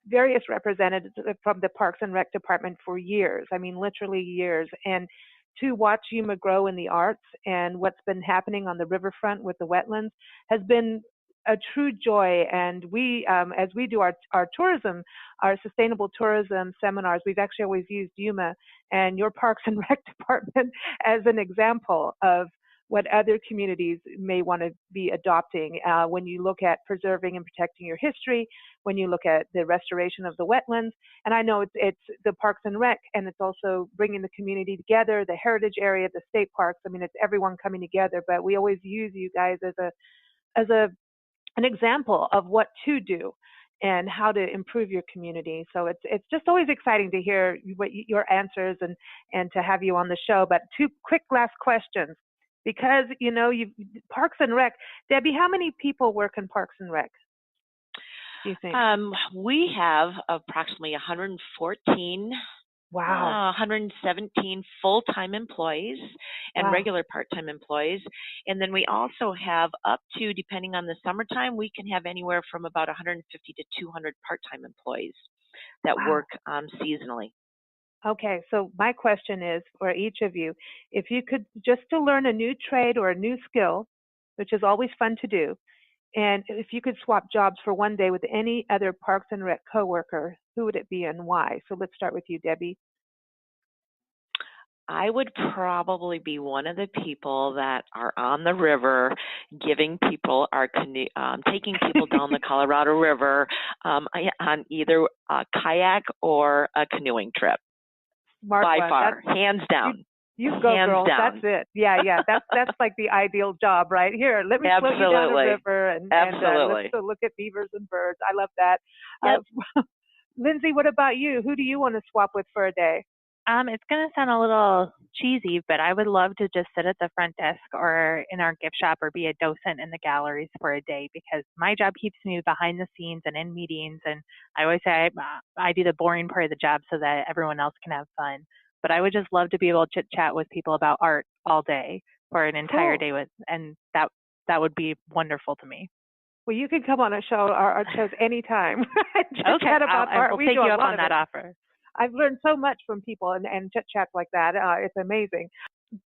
various representatives from the Parks and Rec Department for years. I mean, literally years. And to watch Yuma grow in the arts and what's been happening on the riverfront with the wetlands has been a true joy. And we, as we do our tourism, our sustainable tourism seminars, we've actually always used Yuma and your Parks and Rec Department as an example of what other communities may want to be adopting when you look at preserving and protecting your history, when you look at the restoration of the wetlands. And I know it's the Parks and Rec, and it's also bringing the community together, the heritage area, the state parks. I mean, it's everyone coming together, but we always use you guys as an example of what to do and how to improve your community. So it's just always exciting to hear your answers and to have you on the show. But two quick last questions. Because, you know, Parks and Rec, Debbie, how many people work in Parks and Rec, do you think? We have approximately 114, wow, 117 full-time employees and wow, regular part-time employees. And then we also have up to, depending on the summertime, we can have anywhere from about 150 to 200 part-time employees that wow, work seasonally. Okay, so my question is for each of you, if you could just to learn a new trade or a new skill, which is always fun to do, and if you could swap jobs for one day with any other Parks and Rec coworker, who would it be and why? So let's start with you, Debbie. I would probably be one of the people that are on the river, giving people our canoe, taking people down the Colorado River on either a kayak or a canoeing trip. Smart by one. far, hands down. You go, hands girl. Down. That's it. Yeah. That's like the ideal job, right? Here, let me float you down the river and let's go look at beavers and birds. I love that. Yep. Lindsay, what about you? Who do you want to swap with for a day? It's going to sound a little cheesy, but I would love to just sit at the front desk or in our gift shop or be a docent in the galleries for a day, because my job keeps me behind the scenes and in meetings. And I always say I do the boring part of the job so that everyone else can have fun. But I would just love to be able to chit chat with people about art all day for an entire day and that would be wonderful to me. Well, you can come on our shows anytime. Okay, chat about art. I'll take you up on that offer. I've learned so much from people and chit chats like that. It's amazing.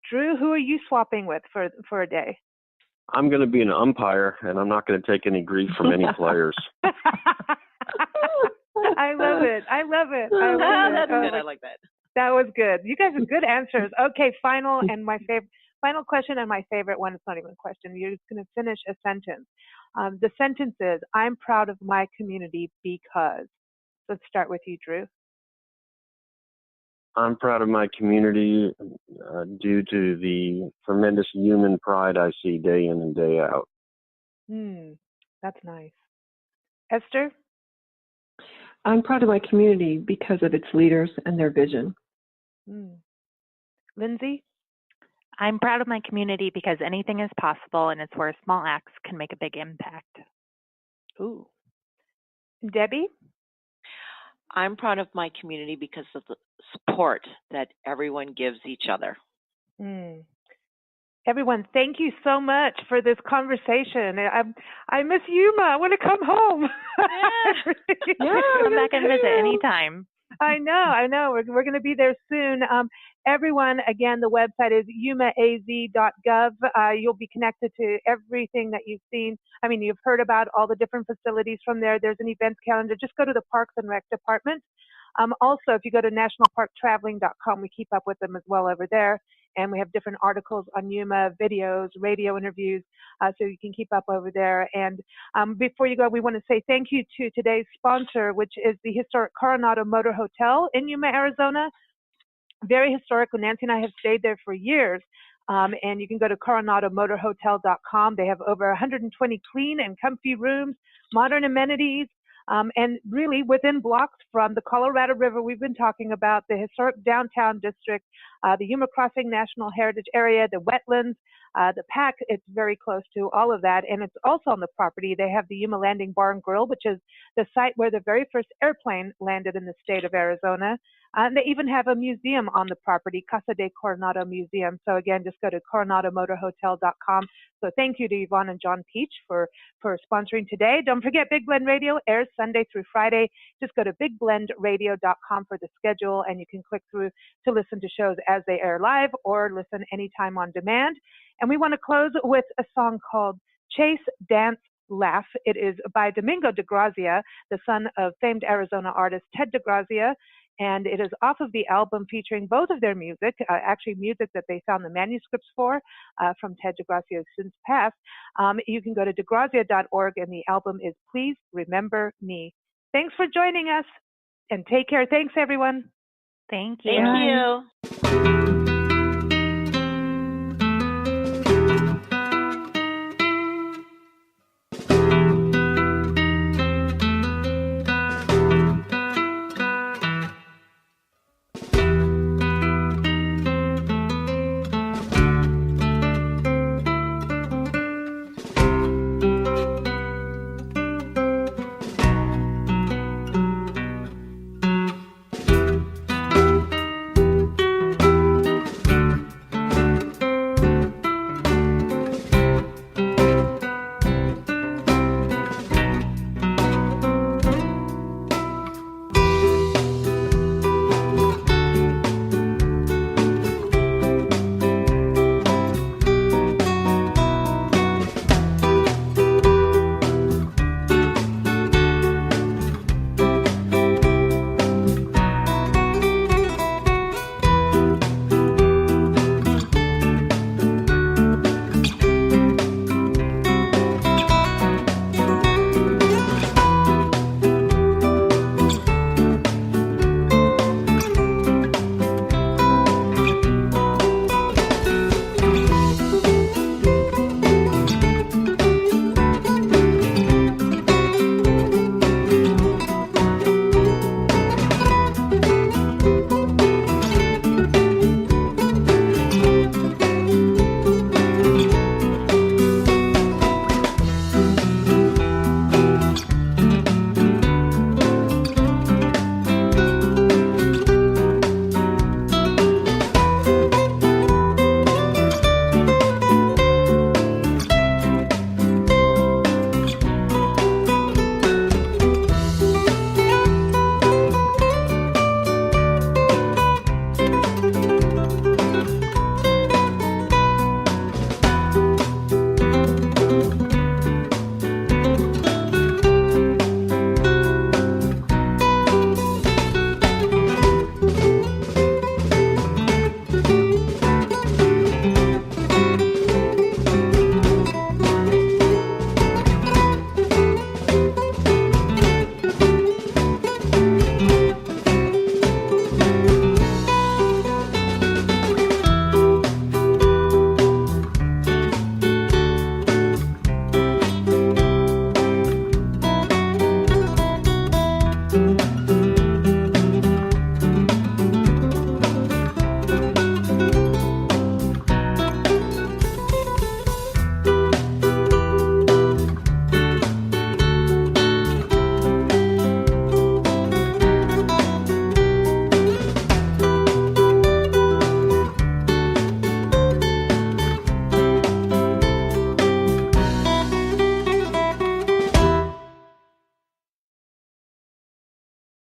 Drew, who are you swapping with for a day? I'm going to be an umpire, and I'm not going to take any grief from any players. I love it. That's good. I like that. That was good. You guys have good answers. Okay, final question and my favorite one. It's not even a question. You're just going to finish a sentence. The sentence is, I'm proud of my community because. Let's start with you, Drew. I'm proud of my community due to the tremendous human pride I see day in and day out. That's nice. Esther? I'm proud of my community because of its leaders and their vision. Lindsay? I'm proud of my community because anything is possible, and it's where small acts can make a big impact. Ooh. Debbie? I'm proud of my community because of the support that everyone gives each other. Everyone, thank you so much for this conversation. I miss Yuma. I want to come home. Come back and visit anytime. I know. We're going to be there soon. Everyone, again, the website is yuma-az.gov. You'll be connected to everything that you've seen. I mean, you've heard about all the different facilities from there. There's an events calendar. Just go to the Parks and Rec Department. Also, if you go to nationalparktraveling.com, we keep up with them as well over there. And we have different articles on Yuma, videos, radio interviews, so you can keep up over there. And before you go, we want to say thank you to today's sponsor, which is the historic Coronado Motor Hotel in Yuma, Arizona. Very historic. Nancy and I have stayed there for years. And you can go to coronadomotorhotel.com. They have over 120 clean and comfy rooms, modern amenities, and really within blocks from the Colorado River. We've been talking about the historic downtown district, the Yuma Crossing National Heritage Area, the wetlands, The PAC, it's very close to all of that, and it's also on the property. They have the Yuma Landing Bar and Grill, which is the site where the very first airplane landed in the state of Arizona. And they even have a museum on the property, Casa de Coronado Museum. So again, just go to coronadomotorhotel.com. So thank you to Yvonne and John Peach for sponsoring today. Don't forget, Big Blend Radio airs Sunday through Friday. Just go to bigblendradio.com for the schedule, and you can click through to listen to shows as they air live or listen anytime on demand. And we want to close with a song called Chase, Dance, Laugh. It is by Domingo de Grazia, the son of famed Arizona artist Ted de Grazia, and it is off of the album featuring both of their music, actually music that they found the manuscripts for from Ted de Grazia since passed. You can go to degrazia.org, and the album is Please Remember Me. Thanks for joining us, and take care. Thanks, everyone. Thank you. Thank you.